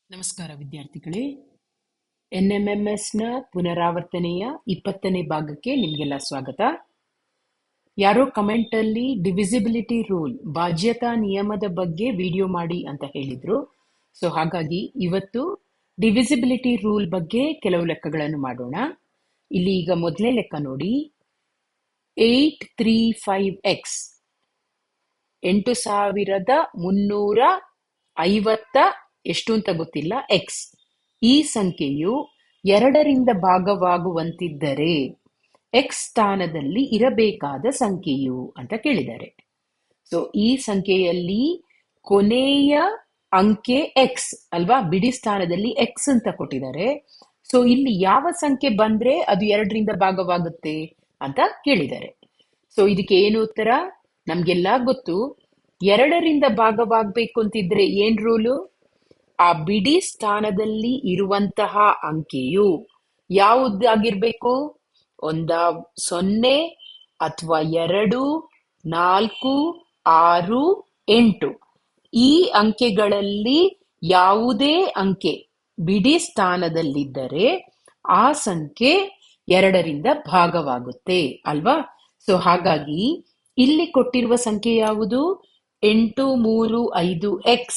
ನಮಸ್ಕಾರ ವಿದ್ಯಾರ್ಥಿಗಳೇ. NMMSನ ಪುನರಾವರ್ತನೆಯ 20ನೇ ಭಾಗಕ್ಕೆ ನಿಮಗೆಲ್ಲ ಸ್ವಾಗತ. ಯಾರೋ ಕಮೆಂಟಲ್ಲಿ ಡಿವಿಸಿಬಿಲಿಟಿ ರೂಲ್, ಬಾಜ್ಯತಾ ನಿಯಮದ ಬಗ್ಗೆ ವಿಡಿಯೋ ಮಾಡಿ ಅಂತ ಹೇಳಿದ್ರು. ಸೊ ಹಾಗಾಗಿ ಇವತ್ತು ಡಿವಿಸಿಬಿಲಿಟಿ ರೂಲ್ ಬಗ್ಗೆ ಕೆಲವು ಲೆಕ್ಕಗಳನ್ನು ಮಾಡೋಣ. ಇಲ್ಲಿ ಈಗ ಮೊದಲನೇ ಲೆಕ್ಕ ನೋಡಿ. 835x 8350 ಎಷ್ಟು ಅಂತ ಗೊತ್ತಿಲ್ಲ ಎಕ್ಸ್. ಈ ಸಂಖ್ಯೆಯು 2ರಿಂದ ಭಾಗವಾಗುವಂತಿದ್ದರೆ ಎಕ್ಸ್ ಸ್ಥಾನದಲ್ಲಿ ಇರಬೇಕಾದ ಸಂಖ್ಯೆಯು ಅಂತ ಕೇಳಿದ್ದಾರೆ. ಸೊ ಈ ಸಂಖ್ಯೆಯಲ್ಲಿ ಕೊನೆಯ ಅಂಕೆ ಎಕ್ಸ್ ಅಲ್ವಾ, ಬಿಡಿ ಸ್ಥಾನದಲ್ಲಿ ಎಕ್ಸ್ ಅಂತ ಕೊಟ್ಟಿದ್ದಾರೆ. ಸೊ ಇಲ್ಲಿ ಯಾವ ಸಂಖ್ಯೆ ಬಂದ್ರೆ ಅದು 2ರಿಂದ ಭಾಗವಾಗುತ್ತೆ ಅಂತ ಕೇಳಿದ್ದಾರೆ. ಸೊ ಇದಕ್ಕೆ ಏನು ಉತ್ತರ? ನಮ್ಗೆಲ್ಲ ಗೊತ್ತು, 2ರಿಂದ ಭಾಗವಾಗಬೇಕು ಅಂತಿದ್ರೆ ಏನ್ ರೂಲು? ಆ ಬಿಡಿ ಸ್ಥಾನದಲ್ಲಿ ಇರುವಂತಹ ಅಂಕೆಯು ಯಾವುದಾಗಿರ್ಬೇಕು? 0 ಅಥವಾ 2, 4, 6, 8 ಈ ಅಂಕೆಗಳಲ್ಲಿ ಯಾವುದೇ ಅಂಕೆ ಬಿಡಿ ಸ್ಥಾನದಲ್ಲಿದ್ದರೆ ಆ ಸಂಖ್ಯೆ 2ರಿಂದ ಭಾಗವಾಗುತ್ತೆ ಅಲ್ವಾ. ಸೊ ಹಾಗಾಗಿ ಇಲ್ಲಿ ಕೊಟ್ಟಿರುವ ಸಂಖ್ಯೆ ಯಾವುದು? 835x.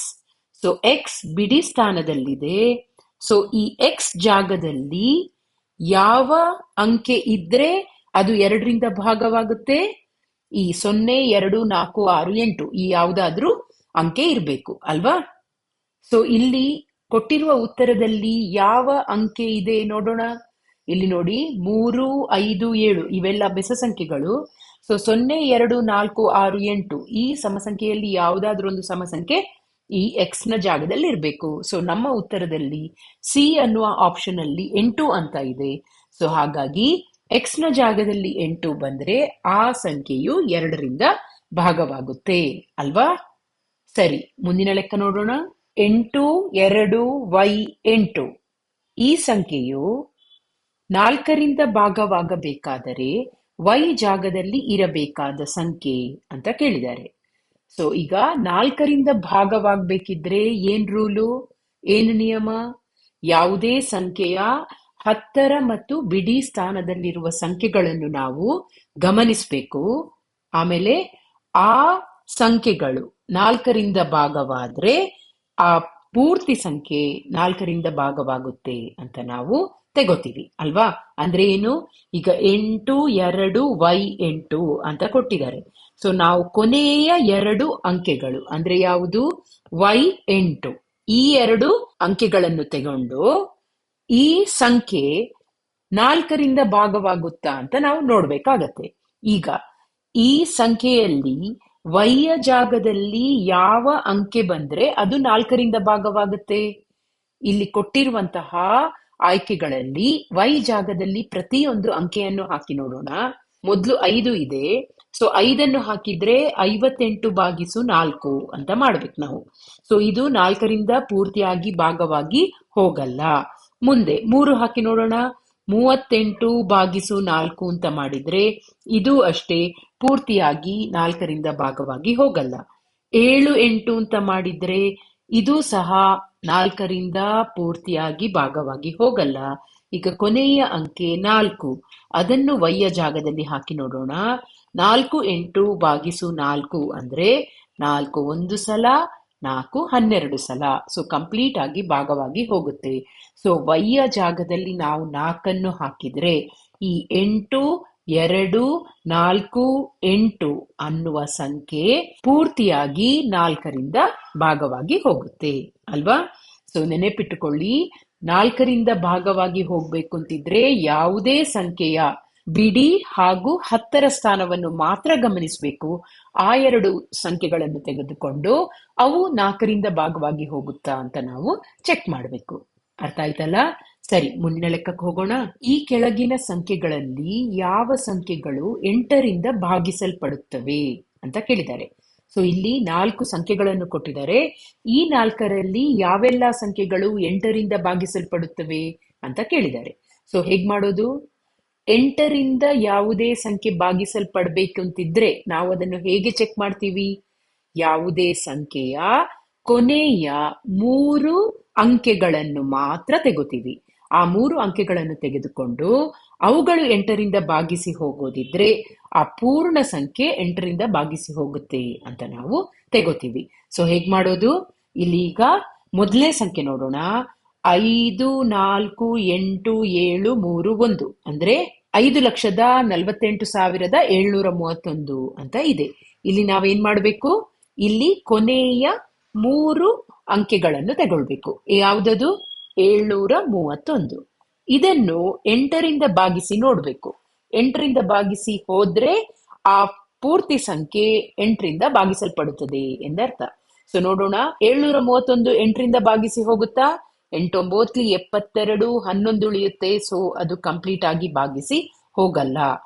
ಸೊ ಎಕ್ಸ್ ಬಿಡಿ ಸ್ಥಾನದಲ್ಲಿದೆ. ಸೊ ಈ ಎಕ್ಸ್ ಜಾಗದಲ್ಲಿ ಯಾವ ಅಂಕೆ ಇದ್ರೆ ಅದು 2ರಿಂದ ಭಾಗವಾಗುತ್ತೆ? ಈ 0, 2, 4, 6, 8 ಈ ಯಾವುದಾದ್ರೂ ಅಂಕೆ ಇರಬೇಕು ಅಲ್ವಾ. ಸೊ ಇಲ್ಲಿ ಕೊಟ್ಟಿರುವ ಉತ್ತರದಲ್ಲಿ ಯಾವ ಅಂಕೆ ಇದೆ ನೋಡೋಣ. ಇಲ್ಲಿ ನೋಡಿ, 3, 5, 7 ಇವೆಲ್ಲ ಬೆಸ ಸಂಖ್ಯೆಗಳು. ಸೊ 0, 2, 4, 6, 8 ಈ ಸಮಸಂಖ್ಯೆಯಲ್ಲಿ ಯಾವುದಾದ್ರೂ ಒಂದು ಸಮಸಂಖ್ಯೆ ಈ ಎಕ್ಸ್ ನ ಜಾಗದಲ್ಲಿ ಇರಬೇಕು. ಸೊ ನಮ್ಮ ಉತ್ತರದಲ್ಲಿ ಸಿ ಅನ್ನುವ ಆಪ್ಷನ್ ಅಲ್ಲಿ 8 ಅಂತ ಇದೆ. ಸೊ ಹಾಗಾಗಿ ಎಕ್ಸ್ ನ ಜಾಗದಲ್ಲಿ 8 ಬಂದ್ರೆ ಆ ಸಂಖ್ಯೆಯು 2ರಿಂದ ಭಾಗವಾಗುತ್ತೆ ಅಲ್ವಾ. ಸರಿ, ಮುಂದಿನ ಲೆಕ್ಕ ನೋಡೋಣ. 8, 2, y 8 ಈ ಸಂಖ್ಯೆಯು 4ರಿಂದ ಭಾಗವಾಗಬೇಕಾದರೆ y ಜಾಗದಲ್ಲಿ ಇರಬೇಕಾದ ಸಂಖ್ಯೆ ಅಂತ ಕೇಳಿದ್ದಾರೆ. ಸೊ ಈಗ 4ರಿಂದ ಭಾಗವಾಗಬೇಕಿದ್ರೆ ಏನ್ ರೂಲು, ಏನು ನಿಯಮ? ಯಾವುದೇ ಸಂಖ್ಯೆಯ 10ರ ಮತ್ತು ಬಿಡಿ ಸ್ಥಾನದಲ್ಲಿರುವ ಸಂಖ್ಯೆಗಳನ್ನು ನಾವು ಗಮನಿಸಬೇಕು. ಆಮೇಲೆ ಆ ಸಂಖ್ಯೆಗಳು 4ರಿಂದ ಭಾಗವಾದ್ರೆ ಆ ಪೂರ್ತಿ ಸಂಖ್ಯೆ 4ರಿಂದ ಭಾಗವಾಗುತ್ತೆ ಅಂತ ನಾವು ತೆಗೋತೀವಿ ಅಲ್ವಾ. ಅಂದ್ರೆ ಏನು? ಈಗ 8, 2, y 8 ಅಂತ ಕೊಟ್ಟಿದ್ದಾರೆ. ಸೊ ನಾವು ಕೊನೆಯ 2 ಅಂಕೆಗಳು ಅಂದ್ರೆ ಯಾವುದು? y 8 ಈ 2 ಅಂಕೆಗಳನ್ನು ತಗೊಂಡು ಈ ಸಂಖ್ಯೆ 4ರಿಂದ ಭಾಗವಾಗುತ್ತಾ ಅಂತ ನಾವು ನೋಡ್ಬೇಕಾಗತ್ತೆ. ಈಗ ಈ ಸಂಖ್ಯೆಯಲ್ಲಿ ವೈಯ ಜಾಗದಲ್ಲಿ ಯಾವ ಅಂಕೆ ಬಂದ್ರೆ ಅದು 4ರಿಂದ ಭಾಗವಾಗುತ್ತೆ? ಇಲ್ಲಿ ಕೊಟ್ಟಿರುವಂತಹ ಆಯ್ಕೆಗಳಲ್ಲಿ ವೈ ಜಾಗದಲ್ಲಿ ಪ್ರತಿಯೊಂದು ಅಂಕೆಯನ್ನು ಹಾಕಿ ನೋಡೋಣ. ಮೊದಲು 5 ಇದೆ. ಸೊ 5ಅನ್ನು ಹಾಕಿದ್ರೆ 58/4 ಅಂತ ಮಾಡ್ಬೇಕು ನಾವು. ಸೊ ಇದು 4ರಿಂದ ಪೂರ್ತಿಯಾಗಿ ಭಾಗವಾಗಿ ಹೋಗಲ್ಲ. ಮುಂದೆ 3 ಹಾಕಿ ನೋಡೋಣ. 38/4 ಅಂತ ಮಾಡಿದ್ರೆ ಇದು ಅಷ್ಟೇ ಪೂರ್ತಿಯಾಗಿ 4ರಿಂದ ಭಾಗವಾಗಿ ಹೋಗಲ್ಲ. 7, 8 ಅಂತ ಮಾಡಿದ್ರೆ ಇದು ಸಹ 4ರಿಂದ ಪೂರ್ತಿಯಾಗಿ ಭಾಗವಾಗಿ ಹೋಗಲ್ಲ. ಈಗ ಕೊನೆಯ ಅಂಕೆ 4, ಅದನ್ನು ವೈಯ ಜಾಗದಲ್ಲಿ ಹಾಕಿ ನೋಡೋಣ. 48/4 ಅಂದ್ರೆ 4 1 ಸಲ, 4 12 ಸಲ. ಸೊ ಕಂಪ್ಲೀಟ್ ಆಗಿ ಭಾಗವಾಗಿ ಹೋಗುತ್ತೆ. ಸೊ ವೈಯ ಜಾಗದಲ್ಲಿ ನಾವು 4ಅನ್ನು ಹಾಕಿದ್ರೆ ಈ 8, 2, 4, 8 ಅನ್ನುವ ಸಂಖ್ಯೆ ಪೂರ್ತಿಯಾಗಿ 4ರಿಂದ ಭಾಗವಾಗಿ ಹೋಗುತ್ತೆ ಅಲ್ವಾ. ಸೊ ನೆನೆಪಿಟ್ಟುಕೊಳ್ಳಿ, 4ರಿಂದ ಭಾಗವಾಗಿ ಹೋಗ್ಬೇಕು ಅಂತಿದ್ರೆ ಯಾವುದೇ ಸಂಖ್ಯೆಯ ಬಿಡಿ ಹಾಗೂ 10ರ ಸ್ಥಾನವನ್ನು ಮಾತ್ರ ಗಮನಿಸಬೇಕು. ಆ 2 ಸಂಖ್ಯೆಗಳನ್ನು ತೆಗೆದುಕೊಂಡು ಅವು 4ರಿಂದ ಭಾಗವಾಗಿ ಹೋಗುತ್ತಾ ಅಂತ ನಾವು ಚೆಕ್ ಮಾಡಬೇಕು. ಅರ್ಥ ಆಯ್ತಲ್ಲ? ಸರಿ, ಮುಂದಿನ ಲೆಕ್ಕಕ್ಕೆ ಹೋಗೋಣ. ಈ ಕೆಳಗಿನ ಸಂಖ್ಯೆಗಳಲ್ಲಿ ಯಾವ ಸಂಖ್ಯೆಗಳು 8ರಿಂದ ಭಾಗಿಸಲ್ಪಡುತ್ತವೆ ಅಂತ ಕೇಳಿದ್ದಾರೆ. ಸೊ ಇಲ್ಲಿ 4 ಸಂಖ್ಯೆಗಳನ್ನು ಕೊಟ್ಟಿದ್ದಾರೆ. ಈ 4ರಲ್ಲಿ ಯಾವೆಲ್ಲ ಸಂಖ್ಯೆಗಳು 8ರಿಂದ ಭಾಗಿಸಲ್ಪಡುತ್ತವೆ ಅಂತ ಕೇಳಿದ್ದಾರೆ. ಸೊ ಹೇಗ್ ಮಾಡೋದು? 8ರಿಂದ ಯಾವುದೇ ಸಂಖ್ಯೆ ಭಾಗಿಸಲ್ಪಡ್ಬೇಕು ಅಂತಿದ್ರೆ ನಾವು ಅದನ್ನು ಹೇಗೆ ಚೆಕ್ ಮಾಡ್ತೀವಿ? ಯಾವುದೇ ಸಂಖ್ಯೆಯ ಕೊನೆಯ 3 ಅಂಕೆಗಳನ್ನು ಮಾತ್ರ ತೆಗೋತೀವಿ. ಆ 3 ಅಂಕೆಗಳನ್ನು ತೆಗೆದುಕೊಂಡು ಅವುಗಳು 8ರಿಂದ ಭಾಗಿಸಿ ಹೋಗೋದಿದ್ರೆ ಆ ಪೂರ್ಣ ಸಂಖ್ಯೆ 8ರಿಂದ ಭಾಗಿಸಿ ಹೋಗುತ್ತೆ ಅಂತ ನಾವು ತೆಗೋತೀವಿ. ಸೊ ಹೇಗ್ ಮಾಡೋದು? ಇಲ್ಲಿ ಈಗ ಮೊದಲನೇ ಸಂಖ್ಯೆ ನೋಡೋಣ. 5, 4, 8, 7, 3, 1 ಅಂದ್ರೆ 5,48,731 ಅಂತ ಇದೆ. ಇಲ್ಲಿ ನಾವೇನ್ ಮಾಡ್ಬೇಕು? ಇಲ್ಲಿ ಕೊನೆಯ 3 ಅಂಕೆಗಳನ್ನು ತಗೊಳ್ಬೇಕು. ಯಾವುದದು? 731. ಇದನ್ನು 8ರಿಂದ ಭಾಗಿಸಿ ನೋಡ್ಬೇಕು. 8ರಿಂದ ಭಾಗಿಸಿ ಹೋದ್ರೆ ಆ ಪೂರ್ತಿ ಸಂಖ್ಯೆ 8ರಿಂದ ಭಾಗಿಸಲ್ಪಡುತ್ತದೆ ಎಂದರ್ಥ. ಸೊ ನೋಡೋಣ. 731 8ರಿಂದ ಭಾಗಿಸಿ ಹೋಗುತ್ತಾ? 8 9 72, 11 ಉಳಿಯುತ್ತೆ. ಸೊ ಅದು ಕಂಪ್ಲೀಟ್ ಆಗಿ ಭಾಗಿಸಿ ಹೋಗಲ್ಲ.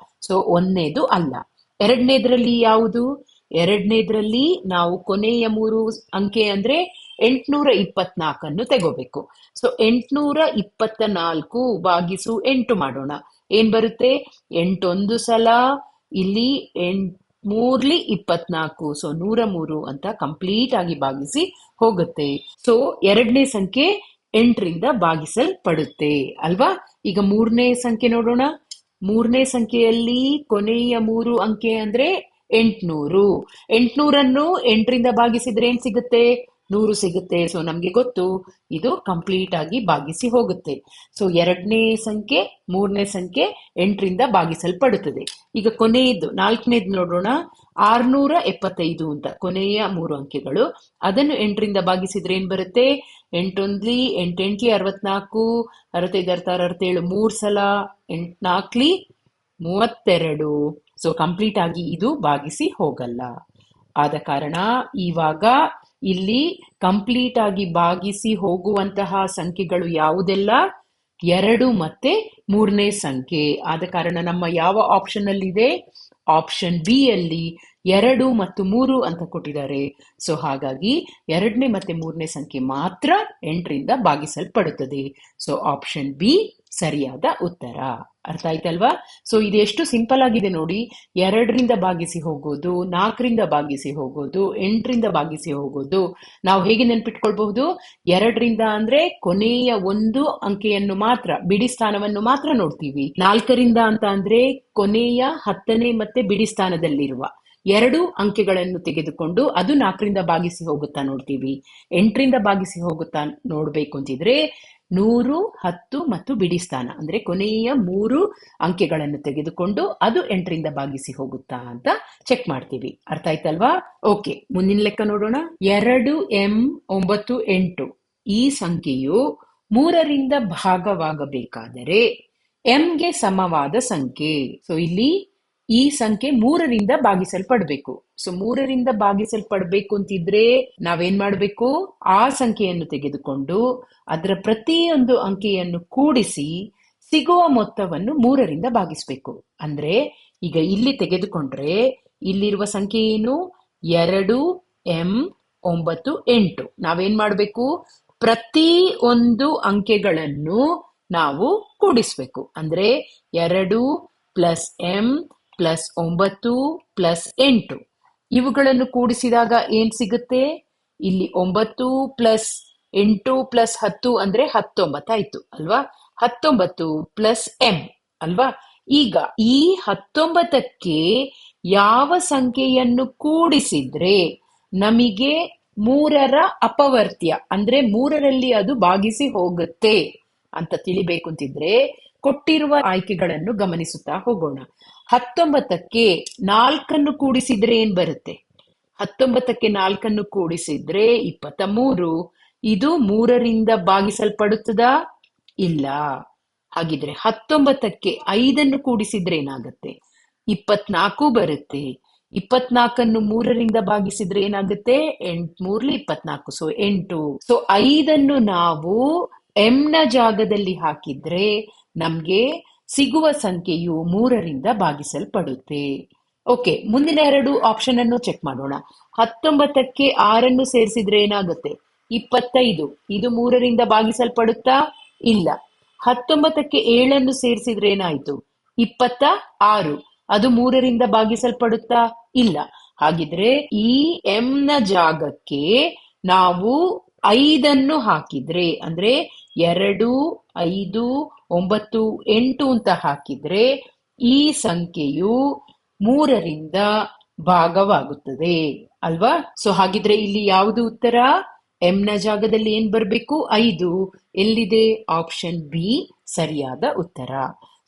ಸೊ ಒಂದನೇದು ಅಲ್ಲ. ಎರಡನೇದ್ರಲ್ಲಿ ಯಾವುದು? ಎರಡನೇದ್ರಲ್ಲಿ ನಾವು ಕೊನೆಯ 3 ಅಂಕೆ ಅಂದ್ರೆ 824 ತಗೋಬೇಕು. ಸೊ 824 ಭಾಗಿಸು 8 ಮಾಡೋಣ. ಏನ್ ಬರುತ್ತೆ? 8 1 ಸಲ, ಇಲ್ಲಿ 8 3 24. ಸೊ 103 ಅಂತ ಕಂಪ್ಲೀಟ್ ಆಗಿ ಭಾಗಿಸಿ ಹೋಗುತ್ತೆ. ಸೊ ಎರಡನೇ ಸಂಖ್ಯೆ 8ರಿಂದ ಭಾಗಿಸಲ್ಪಡುತ್ತೆ ಅಲ್ವಾ? ಈಗ ಮೂರನೇ ಸಂಖ್ಯೆ ನೋಡೋಣ. ಮೂರನೇ ಸಂಖ್ಯೆಯಲ್ಲಿ ಕೊನೆಯ 3 ಅಂಕೆ ಅಂದ್ರೆ 800. 800 8ರಿಂದ ಭಾಗಿಸಿದ್ರೆ ಏನ್ ಸಿಗುತ್ತೆ? 100 ಸಿಗುತ್ತೆ. ಸೊ ನಮ್ಗೆ ಗೊತ್ತು ಇದು ಕಂಪ್ಲೀಟ್ ಆಗಿ ಭಾಗಿಸಿ ಹೋಗುತ್ತೆ. ಸೊ ಎರಡನೇ ಸಂಖ್ಯೆ, ಮೂರನೇ ಸಂಖ್ಯೆ 8ರಿಂದ ಭಾಗಿಸಲ್ಪಡುತ್ತದೆ. ಈಗ ಕೊನೆಯದು ನಾಲ್ಕನೇದು ನೋಡೋಣ. 675 ಅಂತ ಕೊನೆಯ 3 ಅಂಕೆಗಳು. ಅದನ್ನು 8ರಿಂದ ಭಾಗಿಸಿದ್ರೆ ಏನ್ ಬರುತ್ತೆ? 8 1 8 8 64, 65 66 3 ಸಲ, 8 4 32. ಸೊ ಕಂಪ್ಲೀಟ್ ಆಗಿ ಇದು ಭಾಗಿಸಿ ಹೋಗಲ್ಲ. ಆದ ಕಾರಣ ಇವಾಗ ಇಲ್ಲಿ ಕಂಪ್ಲೀಟ್ ಆಗಿ ಭಾಗಿಸಿ ಹೋಗುವಂತಹ ಸಂಖ್ಯೆಗಳು ಯಾವುದೆಲ್ಲ? 2 ಮತ್ತೆ 3ನೇ ಸಂಖ್ಯೆ. ಆದ ಕಾರಣ ನಮ್ಮ ಯಾವ ಆಪ್ಷನ್ ಅಲ್ಲಿ ಇದೆ? ಆಪ್ಷನ್ ಬಿ ಅಲ್ಲಿ 2 ಮತ್ತು 3 ಅಂತ ಕೊಟ್ಟಿದ್ದಾರೆ. ಸೊ ಹಾಗಾಗಿ 2ನೇ ಮತ್ತೆ 3ನೇ ಸಂಖ್ಯೆ ಮಾತ್ರ 8ರಿಂದ ಭಾಗಿಸಲ್ಪಡುತ್ತದೆ. ಸೊ ಆಪ್ಷನ್ ಬಿ ಸರಿಯಾದ ಉತ್ತರ. ಅರ್ಥ ಆಯ್ತಲ್ವಾ? ಸೊ ಇದು ಎಷ್ಟು ಸಿಂಪಲ್ ಆಗಿದೆ ನೋಡಿ. 2ರಿಂದ ಭಾಗಿಸಿ ಹೋಗೋದು, 4ರಿಂದ ಭಾಗಿಸಿ ಹೋಗೋದು, 8ರಿಂದ ಭಾಗಿಸಿ ಹೋಗೋದು. ನಾವು ಹೇಗೆ ನೆನ್ಪಿಟ್ಕೊಳ್ಬಹುದು? 2ರಿಂದ ಅಂದ್ರೆ ಕೊನೆಯ 1 ಅಂಕೆಯನ್ನು ಮಾತ್ರ, ಬಿಡಿ ಸ್ಥಾನವನ್ನು ಮಾತ್ರ ನೋಡ್ತೀವಿ. 4ರಿಂದ ಅಂತ ಅಂದ್ರೆ ಕೊನೆಯ 10ನೇ ಮತ್ತೆ ಬಿಡಿ ಸ್ಥಾನದಲ್ಲಿರುವ 2 ಅಂಕೆಗಳನ್ನು ತೆಗೆದುಕೊಂಡು ಅದು 4ರಿಂದ ಭಾಗಿಸಿ ಹೋಗುತ್ತಾ ನೋಡ್ತೀವಿ. 8ರಿಂದ ಭಾಗಿಸಿ ಹೋಗುತ್ತಾ ನೋಡ್ಬೇಕು ಅಂತಿದ್ರೆ 100, 10 ಮತ್ತು ಬಿಡಿ ಸ್ಥಾನ ಅಂದ್ರೆ ಕೊನೆಯ 3 ಅಂಕೆಗಳನ್ನು ತೆಗೆದುಕೊಂಡು ಅದು 8ರಿಂದ ಭಾಗಿಸಿ ಹೋಗುತ್ತಾ ಅಂತ ಚೆಕ್ ಮಾಡ್ತೀವಿ. ಅರ್ಥ ಆಯ್ತಲ್ವಾ? ಓಕೆ, ಮುಂದಿನ ಲೆಕ್ಕ ನೋಡೋಣ. 2 m 9 8 ಈ ಸಂಖ್ಯೆಯು 3ರಿಂದ ಭಾಗವಾಗಬೇಕಾದರೆ ಎಂಗೆ ಸಮವಾದ ಸಂಖ್ಯೆ. ಸೊ ಇಲ್ಲಿ ಈ ಸಂಖ್ಯೆ 3ರಿಂದ ಭಾಗಿಸಲ್ಪಡ್ಬೇಕು. ಸೊ 3ರಿಂದ ಭಾಗಿಸಲ್ಪಡ್ಬೇಕು ಅಂತಿದ್ರೆ ನಾವೇನ್ ಮಾಡ್ಬೇಕು? ಆ ಸಂಖ್ಯೆಯನ್ನು ತೆಗೆದುಕೊಂಡು ಅದರ ಪ್ರತಿಯೊಂದು ಅಂಕೆಯನ್ನು ಕೂಡಿಸಿ ಸಿಗುವ ಮೊತ್ತವನ್ನು 3ರಿಂದ ಭಾಗಿಸ್ಬೇಕು. ಅಂದ್ರೆ ಈಗ ಇಲ್ಲಿ ತೆಗೆದುಕೊಂಡ್ರೆ ಇಲ್ಲಿರುವ ಸಂಖ್ಯೆ ಏನು? 2 m 9 8. ನಾವೇನ್ ಮಾಡ್ಬೇಕು? ಪ್ರತಿ ಒಂದು ಅಂಕೆಗಳನ್ನು ನಾವು ಕೂಡಿಸ್ಬೇಕು. ಅಂದ್ರೆ 2 ಪ್ಲಸ್ m ಪ್ಲಸ್ 9 ಪ್ಲಸ್ 8 ಇವುಗಳನ್ನು ಕೂಡಿಸಿದಾಗ ಏನ್ ಸಿಗುತ್ತೆ? ಇಲ್ಲಿ 9 ಪ್ಲಸ್ 8 ಪ್ಲಸ್ 10 ಅಂದ್ರೆ 19 ಆಯ್ತು ಅಲ್ವಾ? 19 ಪ್ಲಸ್ m ಅಲ್ವಾ? ಈಗ ಈ 19ಕ್ಕೆ ಯಾವ ಸಂಖ್ಯೆಯನ್ನು ಕೂಡಿಸಿದ್ರೆ ನಮಗೆ 3ರ ಅಪವರ್ತ್ಯ ಅಂದ್ರೆ 3ರಲ್ಲಿ ಅದು ಭಾಗಿಸಿ ಹೋಗುತ್ತೆ ಅಂತ ತಿಳಿಬೇಕು ಅಂತಿದ್ರೆ ಕೊಟ್ಟಿರುವ ಆಯ್ಕೆಗಳನ್ನು ಗಮನಿಸುತ್ತಾ ಹೋಗೋಣ. 19ಕ್ಕೆ 4 ಕೂಡಿಸಿದ್ರೆ ಏನ್ ಬರುತ್ತೆ? 19ಕ್ಕೆ 4 ಕೂಡಿಸಿದ್ರೆ 23. ಇದು 3ರಿಂದ ಭಾಗಿಸಲ್ಪಡುತ್ತದಾ? ಇಲ್ಲ. ಹಾಗಿದ್ರೆ 19ಕ್ಕೆ 5 ಕೂಡಿಸಿದ್ರೆ ಏನಾಗುತ್ತೆ? 24 ಬರುತ್ತೆ. 24 3ರಿಂದ ಭಾಗಿಸಿದ್ರೆ ಏನಾಗುತ್ತೆ? 8 3 24. ಸೊ 8. ಸೊ 5 ನಾವು m ನ ಜಾಗದಲ್ಲಿ ಹಾಕಿದ್ರೆ ನಮ್ಗೆ ಸಿಗುವ ಸಂಖ್ಯೆಯು 3ರಿಂದ ಭಾಗಿಸಲ್ಪಡುತ್ತೆ. ಓಕೆ, ಮುಂದಿನ 2 ಆಪ್ಷನ್ ಅನ್ನು ಚೆಕ್ ಮಾಡೋಣ. 19ಕ್ಕೆ 6 ಸೇರಿಸಿದ್ರೆ ಏನಾಗುತ್ತೆ? 25. ಇದು 3ರಿಂದ ಭಾಗಿಸಲ್ಪಡುತ್ತಾ? ಇಲ್ಲ. 19ಕ್ಕೆ 7 ಸೇರಿಸಿದ್ರೆ ಏನಾಯ್ತು? 26. ಅದು 3ರಿಂದ ಭಾಗಿಸಲ್ಪಡುತ್ತಾ? ಇಲ್ಲ. ಹಾಗಿದ್ರೆ ಈ m ನ ಜಾಗಕ್ಕೆ ನಾವು 5 ಹಾಕಿದ್ರೆ ಅಂದ್ರೆ 2, 5, 9, 8 ಅಂತ ಹಾಕಿದ್ರೆ ಈ ಸಂಖ್ಯೆಯು 3ರಿಂದ ಭಾಗವಾಗುತ್ತದೆ ಅಲ್ವಾ? ಸೊ ಹಾಗಿದ್ರೆ ಇಲ್ಲಿ ಯಾವುದು ಉತ್ತರ? ಎಂ ನ ಜಾಗದಲ್ಲಿ ಏನ್ ಬರ್ಬೇಕು? 5. ಎಲ್ಲಿದೆ? ಆಪ್ಷನ್ ಬಿ ಸರಿಯಾದ ಉತ್ತರ.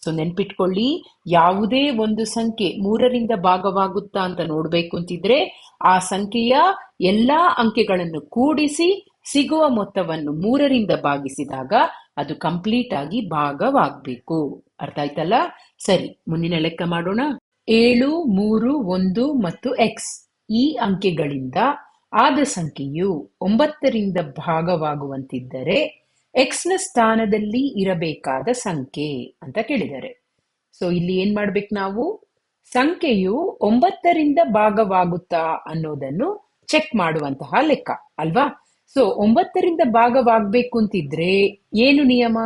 ಸೊ ನೆನ್ಪಿಟ್ಕೊಳ್ಳಿ, ಯಾವುದೇ ಒಂದು ಸಂಖ್ಯೆ 3ರಿಂದ ಭಾಗವಾಗುತ್ತಾ ಅಂತ ನೋಡ್ಬೇಕು ಅಂತಿದ್ರೆ ಆ ಸಂಖ್ಯೆಯ ಎಲ್ಲಾ ಅಂಕೆಗಳನ್ನು ಕೂಡಿಸಿ ಸಿಗುವ ಮೊತ್ತವನ್ನು 3ರಿಂದ ಭಾಗಿಸಿದಾಗ ಅದು ಕಂಪ್ಲೀಟ್ ಆಗಿ ಭಾಗವಾಗಬೇಕು. ಅರ್ಥ ಆಯ್ತಲ್ಲ? ಸರಿ, ಮುಂದಿನ ಲೆಕ್ಕ ಮಾಡೋಣ. 7, 3, 1 ಮತ್ತು ಎಕ್ಸ್ ಈ ಅಂಕೆಗಳಿಂದ ಆದ ಸಂಖ್ಯೆಯು 9ರಿಂದ ಭಾಗವಾಗುವಂತಿದ್ದರೆ ಎಕ್ಸ್ ನ ಸ್ಥಾನದಲ್ಲಿ ಇರಬೇಕಾದ ಸಂಖ್ಯೆ ಅಂತ ಕೇಳಿದ್ದಾರೆ. ಸೊ ಇಲ್ಲಿ ಏನ್ ಮಾಡ್ಬೇಕು ನಾವು? ಸಂಖ್ಯೆಯು 9ರಿಂದ ಭಾಗವಾಗುತ್ತಾ ಅನ್ನೋದನ್ನು ಚೆಕ್ ಮಾಡುವಂತಹ ಲೆಕ್ಕ ಅಲ್ವಾ? ಸೊ 9ರಿಂದ ಭಾಗವಾಗ್ಬೇಕು ಅಂತಿದ್ರೆ ಏನು ನಿಯಮ?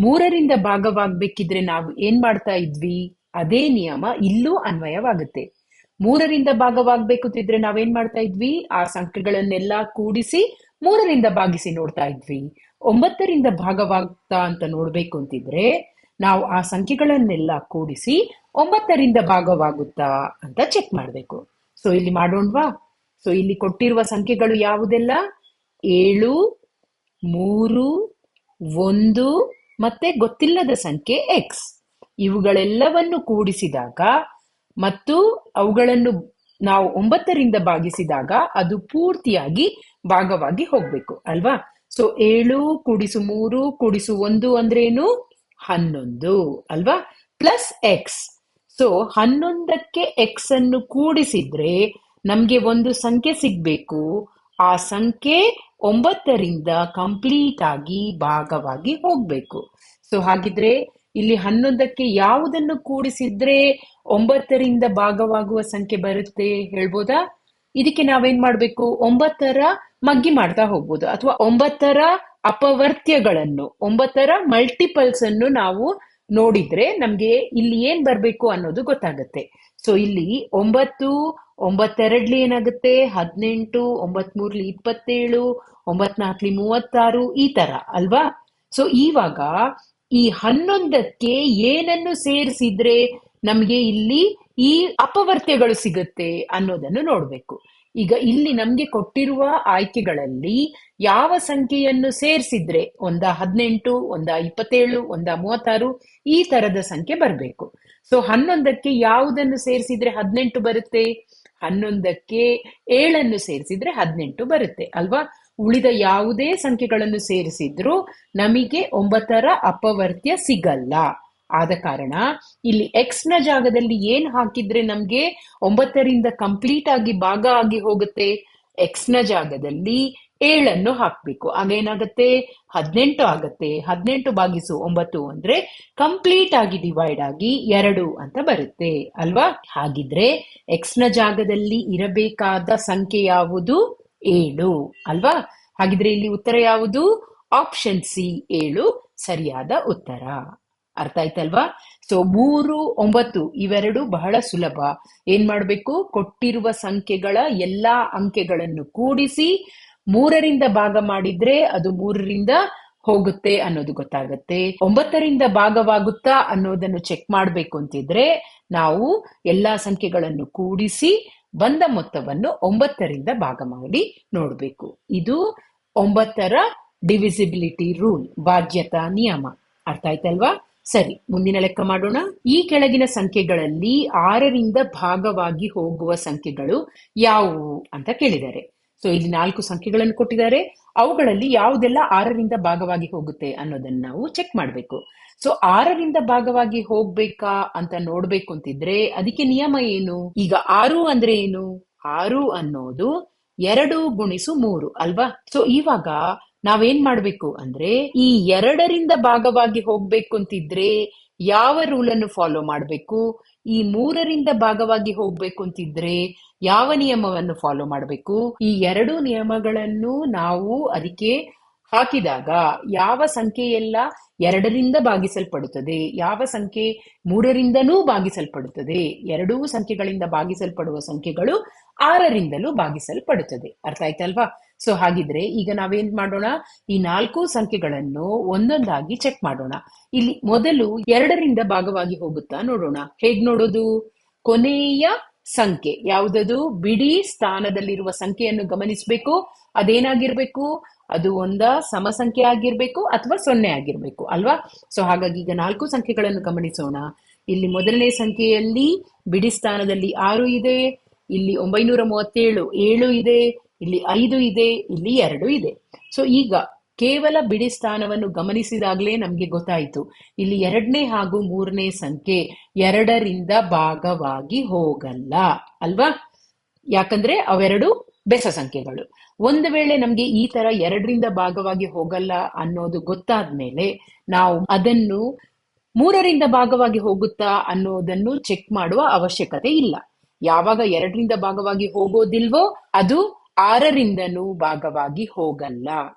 3ರಿಂದ ಭಾಗವಾಗ್ಬೇಕಿದ್ರೆ ನಾವು ಏನ್ ಮಾಡ್ತಾ ಇದ್ವಿ? ಅದೇ ನಿಯಮ ಇಲ್ಲೂ ಅನ್ವಯವಾಗುತ್ತೆ. 3ರಿಂದ ಭಾಗವಾಗ್ಬೇಕು ಅಂತಿದ್ರೆ ನಾವೇನ್ ಮಾಡ್ತಾ ಇದ್ವಿ? ಆ ಸಂಖ್ಯೆಗಳನ್ನೆಲ್ಲ ಕೂಡಿಸಿ 3ರಿಂದ ಭಾಗಿಸಿ ನೋಡ್ತಾ ಇದ್ವಿ. 9ರಿಂದ ಭಾಗವಾಗ್ತಾ ಅಂತ ನೋಡ್ಬೇಕು ಅಂತಿದ್ರೆ ನಾವು ಆ ಸಂಖ್ಯೆಗಳನ್ನೆಲ್ಲ ಕೂಡಿಸಿ 9ರಿಂದ ಭಾಗವಾಗುತ್ತಾ ಅಂತ ಚೆಕ್ ಮಾಡ್ಬೇಕು. ಸೊ ಇಲ್ಲಿ ಮಾಡೋಣವಾ? ಸೊ ಇಲ್ಲಿ ಕೊಟ್ಟಿರುವ ಸಂಖ್ಯೆಗಳು ಯಾವುದೆಲ್ಲ? 7, 3, 1 ಮತ್ತೆ ಗೊತ್ತಿಲ್ಲದ ಸಂಖ್ಯೆ ಎಕ್ಸ್. ಇವುಗಳೆಲ್ಲವನ್ನು ಕೂಡಿಸಿದಾಗ ಮತ್ತು ಅವುಗಳನ್ನು ನಾವು 9ರಿಂದ ಭಾಗಿಸಿದಾಗ ಅದು ಪೂರ್ತಿಯಾಗಿ ಭಾಗವಾಗಿ ಹೋಗ್ಬೇಕು ಅಲ್ವಾ? ಸೊ 7 ಕೂಡಿಸು 3 ಕೂಡಿಸು 1 ಅಂದ್ರೇನು? 11 ಅಲ್ವಾ? Plus X. ಸೊ 11ಕ್ಕೆ ಎಕ್ಸ್ ಅನ್ನು ಕೂಡಿಸಿದ್ರೆ ನಮ್ಗೆ ಒಂದು ಸಂಖ್ಯೆ ಸಿಗ್ಬೇಕು. ಆ ಸಂಖ್ಯೆ 9ರಿಂದ ಕಂಪ್ಲೀಟ್ ಆಗಿ ಭಾಗವಾಗಿ ಹೋಗ್ಬೇಕು. ಸೊ ಹಾಗಿದ್ರೆ ಇಲ್ಲಿ 11ಕ್ಕೆ ಯಾವುದನ್ನು ಕೂಡಿಸಿದ್ರೆ 9ರಿಂದ ಭಾಗವಾಗುವ ಸಂಖ್ಯೆ ಬರುತ್ತೆ ಹೇಳ್ಬೋದಾ? ಇದಕ್ಕೆ ನಾವೇನ್ ಮಾಡ್ಬೇಕು? 9ರ ಮಗ್ಗಿ ಮಾಡ್ತಾ ಹೋಗ್ಬೋದು, ಅಥವಾ 9ರ ಅಪವರ್ತ್ಯಗಳನ್ನು 9ರ ಮಲ್ಟಿಪಲ್ಸ್ ಅನ್ನು ನಾವು ನೋಡಿದ್ರೆ ನಮ್ಗೆ ಇಲ್ಲಿ ಏನ್ ಬರ್ಬೇಕು ಅನ್ನೋದು ಗೊತ್ತಾಗತ್ತೆ. ಸೊ ಇಲ್ಲಿ 9, 9 ಏನಾಗುತ್ತೆ? 18, 9 27, 9 36 ಈ ತರ ಅಲ್ವಾ? ಸೊ ಇವಾಗ ಈ 11ಕ್ಕೆ ಏನನ್ನು ಸೇರಿಸಿದ್ರೆ ನಮ್ಗೆ ಇಲ್ಲಿ ಈ ಅಪವರ್ತ್ಯಗಳು ಸಿಗುತ್ತೆ ಅನ್ನೋದನ್ನು ನೋಡ್ಬೇಕು. ಈಗ ಇಲ್ಲಿ ನಮ್ಗೆ ಕೊಟ್ಟಿರುವ ಆಯ್ಕೆಗಳಲ್ಲಿ ಯಾವ ಸಂಖ್ಯೆಯನ್ನು ಸೇರಿಸಿದ್ರೆ ಒಂದ 18, ಒಂದ 27, ಒಂದ 36 ಈ ತರದ ಸಂಖ್ಯೆ ಬರ್ಬೇಕು. ಸೊ 11ಕ್ಕೆ ಯಾವುದನ್ನು ಸೇರಿಸಿದ್ರೆ 18 ಬರುತ್ತೆ? 11ಕ್ಕೆ 7 ಸೇರಿಸಿದ್ರೆ 18 ಬರುತ್ತೆ ಅಲ್ವಾ? ಉಳಿದ ಯಾವುದೇ ಸಂಖ್ಯೆಗಳನ್ನು ಸೇರಿಸಿದ್ರು ನಮಗೆ 9ರ ಅಪವರ್ತ್ಯ ಸಿಗಲ್ಲ. ಆದ ಕಾರಣ ಇಲ್ಲಿ ಎಕ್ಸ್ ನ ಜಾಗದಲ್ಲಿ ಏನ್ ಹಾಕಿದ್ರೆ ನಮ್ಗೆ 9ರಿಂದ ಕಂಪ್ಲೀಟ್ ಆಗಿ ಭಾಗ ಆಗಿ ಹೋಗುತ್ತೆ? ಎಕ್ಸ್ ನ ಜಾಗದಲ್ಲಿ 7 ಹಾಕ್ಬೇಕು. ಆಗೇನಾಗತ್ತೆ? 18 ಆಗತ್ತೆ. 18 ಭಾಗಿಸು 9 ಅಂದ್ರೆ ಕಂಪ್ಲೀಟ್ ಆಗಿ ಡಿವೈಡ್ ಆಗಿ 2 ಅಂತ ಬರುತ್ತೆ ಅಲ್ವಾ? ಹಾಗಿದ್ರೆ ಎಕ್ಸ್ ನ ಜಾಗದಲ್ಲಿ ಇರಬೇಕಾದ ಸಂಖ್ಯೆ ಯಾವುದು? 7 ಅಲ್ವಾ? ಹಾಗಿದ್ರೆ ಇಲ್ಲಿ ಉತ್ತರ ಯಾವುದು? ಆಪ್ಷನ್ ಸಿ 7 ಸರಿಯಾದ ಉತ್ತರ. ಅರ್ಥ ಆಯ್ತಲ್ವಾ? ಸೊ 3, 9 ಇವೆರಡು ಬಹಳ ಸುಲಭ. ಏನ್ ಮಾಡ್ಬೇಕು? ಕೊಟ್ಟಿರುವ ಸಂಖ್ಯೆಗಳ ಎಲ್ಲಾ ಅಂಕೆಗಳನ್ನು ಕೂಡಿಸಿ 3ರಿಂದ ಭಾಗ ಮಾಡಿದ್ರೆ ಅದು 3ರಿಂದ ಹೋಗುತ್ತೆ ಅನ್ನೋದು ಗೊತ್ತಾಗತ್ತೆ. 9ರಿಂದ ಭಾಗವಾಗುತ್ತಾ ಅನ್ನೋದನ್ನು ಚೆಕ್ ಮಾಡ್ಬೇಕು ಅಂತಿದ್ರೆ ನಾವು ಎಲ್ಲಾ ಸಂಖ್ಯೆಗಳನ್ನು ಕೂಡಿಸಿ ಬಂದ ಮೊತ್ತವನ್ನು 9ರಿಂದ ಭಾಗ ಮಾಡಿ ನೋಡ್ಬೇಕು. ಇದು 9ರ ಡಿವಿಸಿಬಿಲಿಟಿ ರೂಲ್, ಬಾಧ್ಯತಾ ನಿಯಮ. ಅರ್ಥ ಆಯ್ತಲ್ವಾ? ಸರಿ, ಮುಂದಿನ ಲೆಕ್ಕ ಮಾಡೋಣ. ಈ ಕೆಳಗಿನ ಸಂಖ್ಯೆಗಳಲ್ಲಿ 6ರಿಂದ ಭಾಗವಾಗಿ ಹೋಗುವ ಸಂಖ್ಯೆಗಳು ಯಾವುವು ಅಂತ ಕೇಳಿದ್ದಾರೆ. ಸೊ ಇಲ್ಲಿ 4 ಸಂಖ್ಯೆಗಳನ್ನು ಕೊಟ್ಟಿದ್ದಾರೆ. ಅವುಗಳಲ್ಲಿ ಯಾವುದೆಲ್ಲ 6ರಿಂದ ಭಾಗವಾಗಿ ಹೋಗುತ್ತೆ ಅನ್ನೋದನ್ನ ನಾವು ಚೆಕ್ ಮಾಡ್ಬೇಕು. ಸೊ 6ರಿಂದ ಭಾಗವಾಗಿ ಹೋಗ್ಬೇಕಾ ಅಂತ ನೋಡ್ಬೇಕು ಅಂತಿದ್ರೆ ಅದಕ್ಕೆ ನಿಯಮ ಏನು? ಈಗ 6 ಅಂದ್ರೆ ಏನು? 6 ಅನ್ನೋದು 2 ಗುಣಿಸು 3 ಅಲ್ವಾ? ಸೊ ಇವಾಗ ನಾವೇನ್ ಮಾಡ್ಬೇಕು ಅಂದ್ರೆ ಈ 2ರಿಂದ ಭಾಗವಾಗಿ ಹೋಗ್ಬೇಕು ಅಂತಿದ್ರೆ ಯಾವ ರೂಲ್ ಅನ್ನು ಫಾಲೋ ಮಾಡ್ಬೇಕು? ಈ 3ರಿಂದ ಭಾಗವಾಗಿ ಹೋಗ್ಬೇಕು ಅಂತಿದ್ರೆ ಯಾವ ನಿಯಮವನ್ನು ಫಾಲೋ ಮಾಡ್ಬೇಕು? ಈ 2 ನಿಯಮಗಳನ್ನು ನಾವು ಅದಕ್ಕೆ ಹಾಕಿದಾಗ ಯಾವ ಸಂಖ್ಯೆ ಎಲ್ಲ 2ರಿಂದ ಭಾಗಿಸಲ್ಪಡುತ್ತದೆ, ಯಾವ ಸಂಖ್ಯೆ 3ರಿಂದನೂ ಭಾಗಿಸಲ್ಪಡುತ್ತದೆ, ಎರಡೂ ಸಂಖ್ಯೆಗಳಿಂದ ಭಾಗಿಸಲ್ಪಡುವ ಸಂಖ್ಯೆಗಳು 6ರಿಂದಲೂ ಭಾಗಿಸಲ್ಪಡುತ್ತದೆ. ಅರ್ಥ ಆಯ್ತಲ್ವಾ? ಸೊ ಹಾಗಿದ್ರೆ ಈಗ ನಾವೇನ್ ಮಾಡೋಣ, ಈ 4 ಸಂಖ್ಯೆಗಳನ್ನು ಒಂದೊಂದಾಗಿ ಚೆಕ್ ಮಾಡೋಣ. ಇಲ್ಲಿ ಮೊದಲು 2ರಿಂದ ಭಾಗವಾಗಿ ಹೋಗುತ್ತಾ ನೋಡೋಣ. ಹೇಗ್ ನೋಡೋದು? ಕೊನೆಯ ಸಂಖ್ಯೆ ಯಾವುದದು? ಬಿಡಿ ಸ್ಥಾನದಲ್ಲಿರುವ ಸಂಖ್ಯೆಯನ್ನು ಗಮನಿಸಬೇಕು. ಅದೇನಾಗಿರ್ಬೇಕು? ಅದು ಸಮ ಸಂಖ್ಯೆ ಆಗಿರ್ಬೇಕು ಅಥವಾ 0 ಆಗಿರ್ಬೇಕು ಅಲ್ವಾ? ಸೊ ಹಾಗಾಗಿ ಈಗ 4 ಸಂಖ್ಯೆಗಳನ್ನು ಗಮನಿಸೋಣ. ಇಲ್ಲಿ ಮೊದಲನೇ ಸಂಖ್ಯೆಯಲ್ಲಿ ಬಿಡಿ ಸ್ಥಾನದಲ್ಲಿ 6 ಇದೆ, ಇಲ್ಲಿ 937 7 ಇದೆ, ಇಲ್ಲಿ 5 ಇದೆ, ಇಲ್ಲಿ 2 ಇದೆ. ಸೊ ಈಗ ಕೇವಲ ಬಿಡಿ ಸ್ಥಾನವನ್ನು ಗಮನಿಸಿದಾಗಲೇ ನಮ್ಗೆ ಗೊತ್ತಾಯ್ತು, ಇಲ್ಲಿ 2ನೇ ಹಾಗೂ 3ನೇ ಸಂಖ್ಯೆ 2ರಿಂದ ಭಾಗವಾಗಿ ಹೋಗಲ್ಲ ಅಲ್ವಾ? ಯಾಕಂದ್ರೆ ಅವೆರಡು ಬೆಸ ಸಂಖ್ಯೆಗಳು. ಒಂದು ವೇಳೆ ನಮ್ಗೆ ಈ ತರ 2ರಿಂದ ಭಾಗವಾಗಿ ಹೋಗಲ್ಲ ಅನ್ನೋದು ಗೊತ್ತಾದ್ಮೇಲೆ ನಾವು ಅದನ್ನು 3ರಿಂದ ಭಾಗವಾಗಿ ಹೋಗುತ್ತಾ ಅನ್ನೋದನ್ನು ಚೆಕ್ ಮಾಡುವ ಅವಶ್ಯಕತೆ ಇಲ್ಲ. ಯಾವಾಗ 2ರಿಂದ ಭಾಗವಾಗಿ ಹೋಗೋದಿಲ್ವೋ ಅದು 6ರಿಂದನೂ ಭಾಗವಾಗಿ ಹೋಗಲ್ಲ.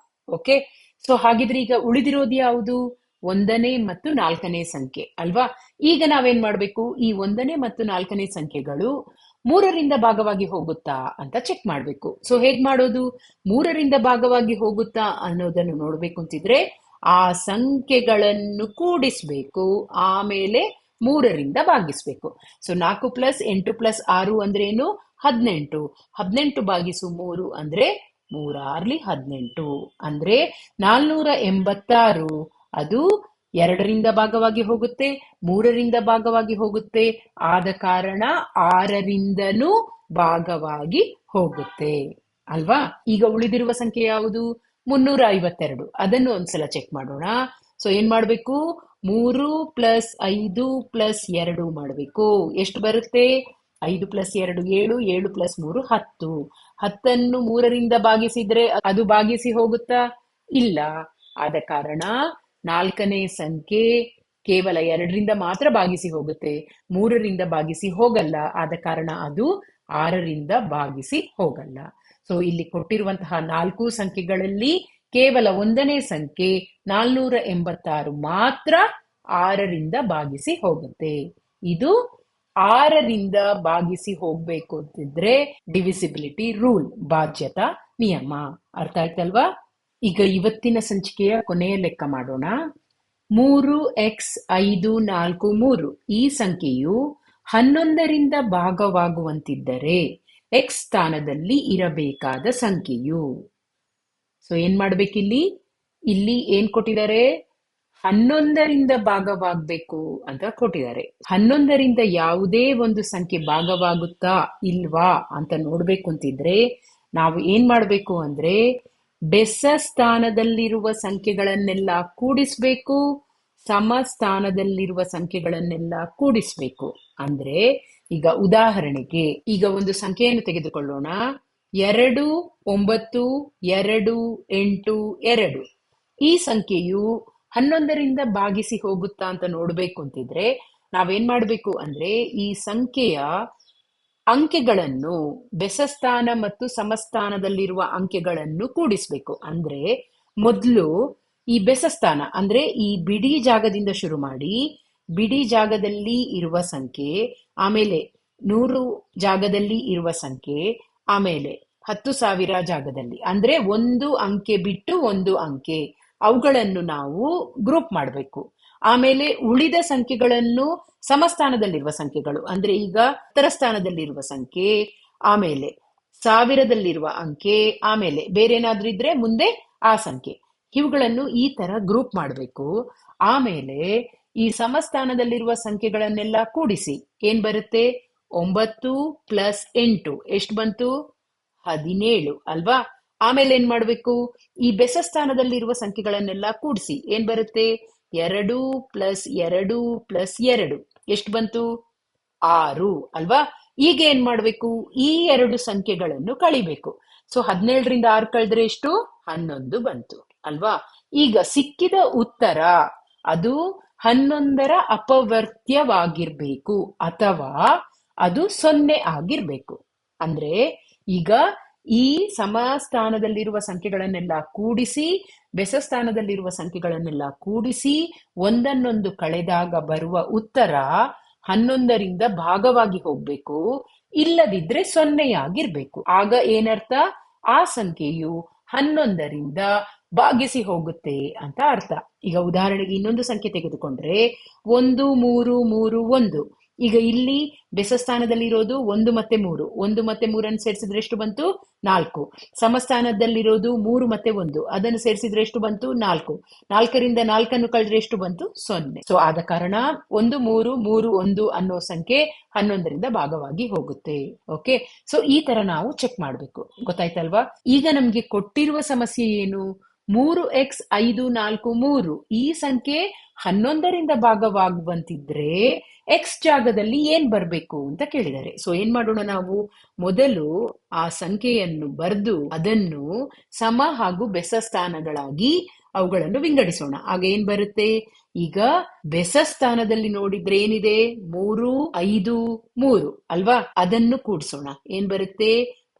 ಓಕೆ, ಸೊ ಹಾಗಿದ್ರೆ ಈಗ ಉಳಿದಿರೋದು ಯಾವುದು? 1ನೇ ಮತ್ತು 4ನೇ ಸಂಖ್ಯೆ ಅಲ್ವಾ? ಈಗ ನಾವೇನ್ ಮಾಡ್ಬೇಕು? ಈ 1ನೇ ಮತ್ತು 4ನೇ ಸಂಖ್ಯೆಗಳು 3ರಿಂದ ಭಾಗವಾಗಿ ಹೋಗುತ್ತಾ ಅಂತ ಚೆಕ್ ಮಾಡ್ಬೇಕು. ಸೊ ಹೇಗ್ ಮಾಡೋದು? 3ರಿಂದ ಭಾಗವಾಗಿ ಹೋಗುತ್ತಾ ಅನ್ನೋದನ್ನು ನೋಡ್ಬೇಕು ಅಂತಿದ್ರೆ ಆ ಸಂಖ್ಯೆಗಳನ್ನು ಕೂಡಿಸ್ಬೇಕು, ಆಮೇಲೆ 3ರಿಂದ ಭಾಗಿಸ್ಬೇಕು. ಸೊ 4 + 8 + 6 ಅಂದ್ರೆ ಏನು? 18. 18 ಭಾಗಿಸು 3 ಅಂದ್ರೆ 3 × 18 ಅಂದ್ರೆ 486. ಅದು 2ರಿಂದ ಭಾಗವಾಗಿ ಹೋಗುತ್ತೆ, 3ರಿಂದ ಭಾಗವಾಗಿ ಹೋಗುತ್ತೆ, ಆದ ಕಾರಣ 6ರಿಂದನೂ ಭಾಗವಾಗಿ ಹೋಗುತ್ತೆ ಅಲ್ವಾ? ಈಗ ಉಳಿದಿರುವ ಸಂಖ್ಯೆ ಯಾವುದು? 352. ಅದನ್ನು ಒಂದ್ಸಲ ಚೆಕ್ ಮಾಡೋಣ. ಸೊ ಏನ್ ಮಾಡ್ಬೇಕು? 3 + 5 + 2 ಮಾಡ್ಬೇಕು. ಎಷ್ಟು ಬರುತ್ತೆ? 5 + 2 7, 7 + 3 10. 10ನ್ನು 3ರಿಂದ ಭಾಗಿಸಿದ್ರೆ ಅದು ಭಾಗಿಸಿ ಹೋಗುತ್ತಾ? ಇಲ್ಲ. ಆದ ಕಾರಣ 4ನೇ ಸಂಖ್ಯೆ ಕೇವಲ 2ರಿಂದ ಮಾತ್ರ ಭಾಗಿಸಿ ಹೋಗುತ್ತೆ, 3ರಿಂದ ಭಾಗಿಸಿ ಹೋಗಲ್ಲ. ಆದ ಕಾರಣ ಅದು 6ರಿಂದ ಭಾಗಿಸಿ ಹೋಗಲ್ಲ. ಸೊ ಇಲ್ಲಿ ಕೊಟ್ಟಿರುವಂತಹ 4 ಸಂಖ್ಯೆಗಳಲ್ಲಿ ಕೇವಲ 1ನೇ ಸಂಖ್ಯೆ 486 ಮಾತ್ರ 6ರಿಂದ ಭಾಗಿಸಿ ಹೋಗುತ್ತೆ. ಇದು 6ರಿಂದ ಭಾಗಿಸಿ ಹೋಗ್ಬೇಕು ಅಂತಿದ್ರೆ ಡಿವಿಸಿಬಿಲಿಟಿ ರೂಲ್, ಬಾಧ್ಯತಾ ನಿಯಮ. ಅರ್ಥ ಆಯ್ತಲ್ವಾ? ಈಗ ಇವತ್ತಿನ ಸಂಚಿಕೆಯ ಕೊನೆಯ ಲೆಕ್ಕ ಮಾಡೋಣ. 3x543 ಈ ಸಂಖ್ಯೆಯು 11ರಿಂದ ಭಾಗವಾಗುವಂತಿದ್ದರೆ x ಸ್ಥಾನದಲ್ಲಿ ಇರಬೇಕಾದ ಸಂಖ್ಯೆಯು. ಸೊ ಏನ್ ಮಾಡ್ಬೇಕಿಲ್ಲಿ? ಇಲ್ಲಿ ಏನ್ ಕೊಟ್ಟಿದ್ದಾರೆ? 11ರಿಂದ ಭಾಗವಾಗಬೇಕು ಅಂತ ಕೊಟ್ಟಿದ್ದಾರೆ. 11ರಿಂದ ಯಾವುದೇ ಒಂದು ಸಂಖ್ಯೆ ಭಾಗವಾಗುತ್ತಾ ಇಲ್ವಾ ಅಂತ ನೋಡ್ಬೇಕು ಅಂತಿದ್ರೆ ನಾವು ಏನ್ ಮಾಡ್ಬೇಕು ಅಂದ್ರೆ ಬೆಸ ಸ್ಥಾನದಲ್ಲಿರುವ ಸಂಖ್ಯೆಗಳನ್ನೆಲ್ಲ ಕೂಡಿಸ್ಬೇಕು, ಸಮ ಸ್ಥಾನದಲ್ಲಿರುವ ಸಂಖ್ಯೆಗಳನ್ನೆಲ್ಲ ಕೂಡಿಸ್ಬೇಕು. ಅಂದ್ರೆ ಈಗ ಉದಾಹರಣೆಗೆ ಈಗ ಒಂದು ಸಂಖ್ಯೆಯನ್ನು ತೆಗೆದುಕೊಳ್ಳೋಣ. 2 9 2 8 2. ಈ ಸಂಖ್ಯೆಯು 11ರಿಂದ ಭಾಗಿಸಿ ಹೋಗುತ್ತಾ ಅಂತ ನೋಡ್ಬೇಕು ಅಂತಿದ್ರೆ ನಾವೇನ್ ಮಾಡ್ಬೇಕು ಅಂದ್ರೆ ಈ ಸಂಖ್ಯೆಯ ಅಂಕೆಗಳನ್ನು ಬೆಸಸ್ಥಾನ ಮತ್ತು ಸಮಸ್ಥಾನದಲ್ಲಿರುವ ಅಂಕೆಗಳನ್ನು ಕೂಡಿಸ್ಬೇಕು. ಅಂದ್ರೆ ಮೊದಲು ಈ ಬೆಸಸ್ಥಾನ ಅಂದ್ರೆ ಈ ಬಿಡಿ ಜಾಗದಿಂದ ಶುರು ಮಾಡಿ ಬಿಡಿ ಜಾಗದಲ್ಲಿ ಇರುವ ಸಂಖ್ಯೆ, ಆಮೇಲೆ 100 ಜಾಗದಲ್ಲಿ ಇರುವ ಸಂಖ್ಯೆ, ಆಮೇಲೆ 10,000 ಜಾಗದಲ್ಲಿ ಅಂದ್ರೆ ಒಂದು ಅಂಕೆ ಬಿಟ್ಟು ಒಂದು ಅಂಕೆ, ಅವುಗಳನ್ನು ನಾವು ಗ್ರೂಪ್ ಮಾಡಬೇಕು. ಆಮೇಲೆ ಉಳಿದ ಸಂಖ್ಯೆಗಳನ್ನು ಸಮಸ್ಥಾನದಲ್ಲಿರುವ ಸಂಖ್ಯೆಗಳು ಅಂದ್ರೆ ಈಗ 10ರ ಸ್ಥಾನದಲ್ಲಿರುವ ಸಂಖ್ಯೆ, ಆಮೇಲೆ 1000ದಲ್ಲಿರುವ ಅಂಕೆ, ಆಮೇಲೆ ಬೇರೆ ಏನಾದ್ರೂ ಇದ್ರೆ ಮುಂದೆ ಆ ಸಂಖ್ಯೆ, ಇವುಗಳನ್ನು ಈ ತರ ಗ್ರೂಪ್ ಮಾಡಬೇಕು. ಆಮೇಲೆ ಈ ಸಮಸ್ಥಾನದಲ್ಲಿರುವ ಸಂಖ್ಯೆಗಳನ್ನೆಲ್ಲ ಕೂಡಿಸಿ ಏನ್ ಬರುತ್ತೆ? 9 + 8 ಎಷ್ಟು ಬಂತು? 17 ಅಲ್ವಾ? ಆಮೇಲೆ ಏನ್ ಮಾಡ್ಬೇಕು? ಈ ಬೆಸಸ್ಥಾನದಲ್ಲಿರುವ ಸಂಖ್ಯೆಗಳನ್ನೆಲ್ಲ ಕೂಡಿಸಿ ಏನ್ ಬರುತ್ತೆ? 2 + 2 + 2 ಎಷ್ಟು ಬಂತು? 6 ಅಲ್ವಾ? ಈಗ ಏನ್ ಮಾಡ್ಬೇಕು? ಈ 2 ಸಂಖ್ಯೆಗಳನ್ನು ಕಳಿಬೇಕು. ಸೊ 17ರಿಂದ 6 ಕಳೆದ್ರೆ ಎಷ್ಟು? 11 ಬಂತು ಅಲ್ವಾ? ಈಗ ಸಿಕ್ಕಿದ ಉತ್ತರ ಅದು 11ರ ಅಪವರ್ತ್ಯವಾಗಿರ್ಬೇಕು ಅಥವಾ ಅದು 0 ಆಗಿರ್ಬೇಕು. ಅಂದ್ರೆ ಈಗ ಈ ಸಮಸ್ಥಾನದಲ್ಲಿರುವ ಸಂಖ್ಯೆಗಳನ್ನೆಲ್ಲ ಕೂಡಿಸಿ ಬೆಸಸ್ಥಾನದಲ್ಲಿರುವ ಸಂಖ್ಯೆಗಳನ್ನೆಲ್ಲ ಕೂಡಿಸಿ ಒಂದನ್ನೊಂದು ಕಳೆದಾಗ ಬರುವ ಉತ್ತರ 11ರಿಂದ ಭಾಗವಾಗಿ ಹೋಗ್ಬೇಕು, ಇಲ್ಲದಿದ್ರೆ 0 ಆಗಿರ್ಬೇಕು. ಆಗ ಏನರ್ಥ? ಆ ಸಂಖ್ಯೆಯು 11ರಿಂದ ಭಾಗಿಸಿ ಹೋಗುತ್ತೆ ಅಂತ ಅರ್ಥ. ಈಗ ಉದಾಹರಣೆಗೆ ಇನ್ನೊಂದು ಸಂಖ್ಯೆ ತೆಗೆದುಕೊಂಡ್ರೆ 1 3 3 1. ಈಗ ಇಲ್ಲಿ ಬೆಸ ಸ್ಥಾನದಲ್ಲಿರೋದು 1 ಮತ್ತೆ 3. 1 ಮತ್ತೆ 3 ಸೇರಿಸಿದ್ರೆ ಎಷ್ಟು ಬಂತು? 4. ಸಮಸ್ಥಾನದಲ್ಲಿರೋದು 3 ಮತ್ತೆ 1, ಅದನ್ನು ಸೇರಿಸಿದ್ರೆ ಎಷ್ಟು ಬಂತು? 4. 4ರಿಂದ 4 ಕಳೆದ್ರೆ ಎಷ್ಟು ಬಂತು? 0. ಸೊ ಆದ ಕಾರಣ 1 3 3 1 ಅನ್ನೋ ಸಂಖ್ಯೆ 11ರಿಂದ ಭಾಗವಾಗಿ ಹೋಗುತ್ತೆ. ಓಕೆ, ಸೊ ಈ ತರ ನಾವು ಚೆಕ್ ಮಾಡ್ಬೇಕು. ಗೊತ್ತಾಯ್ತಲ್ವಾ? ಈಗ ನಮ್ಗೆ ಕೊಟ್ಟಿರುವ ಸಮಸ್ಯೆ ಏನು? 3x 5 4 3 ಈ ಸಂಖ್ಯೆ 11ರಿಂದ ಭಾಗವಾಗುವಂತಿದ್ರೆ ಎಕ್ಸ್ ಜಾಗದಲ್ಲಿ ಏನ್ ಬರ್ಬೇಕು ಅಂತ ಕೇಳಿದ್ದಾರೆ. ಸೊ ಏನ್ ಮಾಡೋಣ ನಾವು? ಮೊದಲು ಆ ಸಂಖ್ಯೆಯನ್ನು ಬರೆದು ಅದನ್ನು ಸಮ ಹಾಗೂ ಬೆಸ ಸ್ಥಾನಗಳಾಗಿ ಅವುಗಳನ್ನು ವಿಂಗಡಿಸೋಣ. ಆಗ ಏನ್ ಬರುತ್ತೆ? ಈಗ ಬೆಸ ಸ್ಥಾನದಲ್ಲಿ ನೋಡಿದ್ರೆ ಏನಿದೆ? 3 5 3 ಅಲ್ವಾ? ಅದನ್ನು ಕೂಡಿಸೋಣ. ಏನ್ ಬರುತ್ತೆ?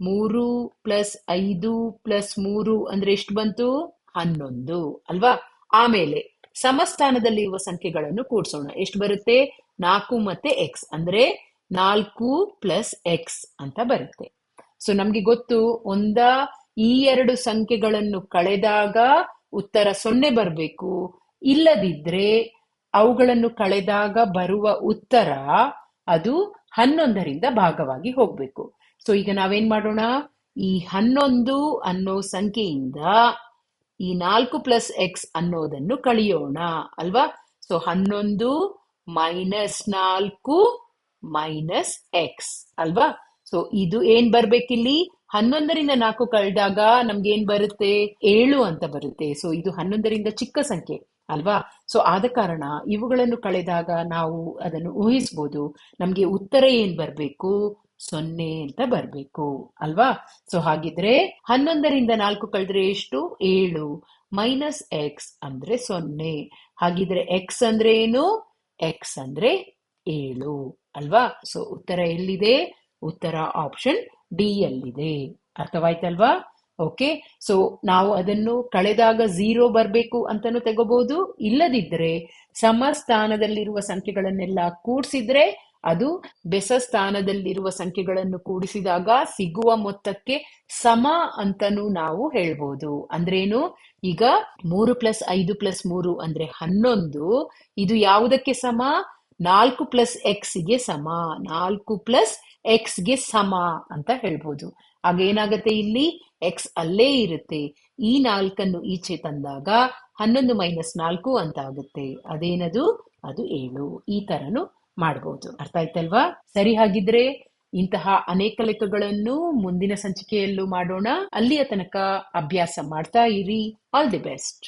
3 + 5 + 3 ಅಂದ್ರೆ ಎಷ್ಟು ಬಂತು? 11 ಅಲ್ವಾ? ಆಮೇಲೆ ಸಮಸ್ಥಾನದಲ್ಲಿ ಇರುವ ಸಂಖ್ಯೆಗಳನ್ನು ಕೂಡಿಸೋಣ. ಎಷ್ಟು ಬರುತ್ತೆ? 4 ಮತ್ತೆ x ಅಂದ್ರೆ 4 + x ಅಂತ ಬರುತ್ತೆ. ಸೊ ನಮ್ಗೆ ಗೊತ್ತು, ಈ ಎರಡು ಸಂಖ್ಯೆಗಳನ್ನು ಕಳೆದಾಗ ಉತ್ತರ 0 ಬರಬೇಕು. ಇಲ್ಲದಿದ್ರೆ ಅವುಗಳನ್ನು ಕಳೆದಾಗ ಬರುವ ಉತ್ತರ ಅದು 11ರಿಂದ ಭಾಗವಾಗಿ ಹೋಗ್ಬೇಕು. ಸೊ ಈಗ ನಾವೇನ್ ಮಾಡೋಣ? ಈ 11 ಅನ್ನೋ ಸಂಖ್ಯೆಯಿಂದ ಈ 4 + x ಅನ್ನೋದನ್ನು ಕಳಿಯೋಣ ಅಲ್ವಾ? ಸೊ 11 - 4 - x ಅಲ್ವಾ? ಸೊ ಇದು ಏನ್ ಬರ್ಬೇಕಿಲ್ಲಿ? 11ರಿಂದ 4 ಕಳೆದಾಗ ನಮ್ಗೆ ಏನ್ ಬರುತ್ತೆ? 7 ಅಂತ ಬರುತ್ತೆ. ಸೊ ಇದು 11ರಿಂದ ಚಿಕ್ಕ ಸಂಖ್ಯೆ ಅಲ್ವಾ? ಸೊ ಆದ ಕಾರಣ ಇವುಗಳನ್ನು ಕಳೆದಾಗ ನಾವು ಅದನ್ನು ಊಹಿಸ್ಬೋದು. ನಮ್ಗೆ ಉತ್ತರ ಏನ್ ಬರ್ಬೇಕು? 0 ಅಂತ ಬರ್ಬೇಕು ಅಲ್ವಾ? ಸೊ ಹಾಗಿದ್ರೆ 11ರಿಂದ 4 ಕಳೆದ್ರೆ ಎಷ್ಟು? 7 - x ಅಂದ್ರೆ 0. ಹಾಗಿದ್ರೆ x ಅಂದ್ರೆ ಏನು? x ಅಂದ್ರೆ 7 ಅಲ್ವಾ? ಸೊ ಉತ್ತರ ಎಲ್ಲಿದೆ? ಉತ್ತರ ಆಪ್ಷನ್ ಡಿ ಯಲ್ಲಿದೆ. ಅರ್ಥವಾಯ್ತಲ್ವಾ? ಓಕೆ, ಸೊ ನಾವು ಅದನ್ನು ಕಳೆದಾಗ 0 ಬರ್ಬೇಕು ಅಂತಾನು ತಗೋಬಹುದು. ಇಲ್ಲದಿದ್ರೆ ಸಮಸ್ಥಾನದಲ್ಲಿರುವ ಸಂಖ್ಯೆಗಳನ್ನೆಲ್ಲ ಕೂಡಿಸಿದ್ರೆ ಅದು ಬೆಸ ಸ್ಥಾನದಲ್ಲಿರುವ ಸಂಖ್ಯೆಗಳನ್ನು ಕೂಡಿಸಿದಾಗ ಸಿಗುವ ಮೊತ್ತಕ್ಕೆ ಸಮ ಅಂತನೂ ನಾವು ಹೇಳ್ಬೋದು. ಅಂದ್ರೇನು? ಈಗ 3 + 5 + 3 ಅಂದ್ರೆ 11. ಇದು ಯಾವುದಕ್ಕೆ ಸಮ? 4 + x ಗೆ ಸಮ. 4 + x ಗೆ ಸಮ ಅಂತ ಹೇಳ್ಬೋದು. ಆಗ ಏನಾಗತ್ತೆ? ಇಲ್ಲಿ x ಅಲ್ಲೇ ಇರುತ್ತೆ. ಈ 4 ಈಚೆ ತಂದಾಗ 11 - 4 ಅಂತ ಆಗುತ್ತೆ. ಅದೇನದು? ಅದು 7. ಈ ತರನು ಮಾಡ್ಬೋದು. ಅರ್ಥ ಆಯ್ತಲ್ವಾ? ಸರಿ, ಹಾಗಿದ್ರೆ ಇಂತಹ ಅನೇಕ ಲೆಕ್ಕಗಳನ್ನು ಮುಂದಿನ ಸಂಚಿಕೆಯಲ್ಲೂ ಮಾಡೋಣ. ಅಲ್ಲಿಯ ತನಕ ಅಭ್ಯಾಸ ಮಾಡ್ತಾ ಇರಿ. All the best.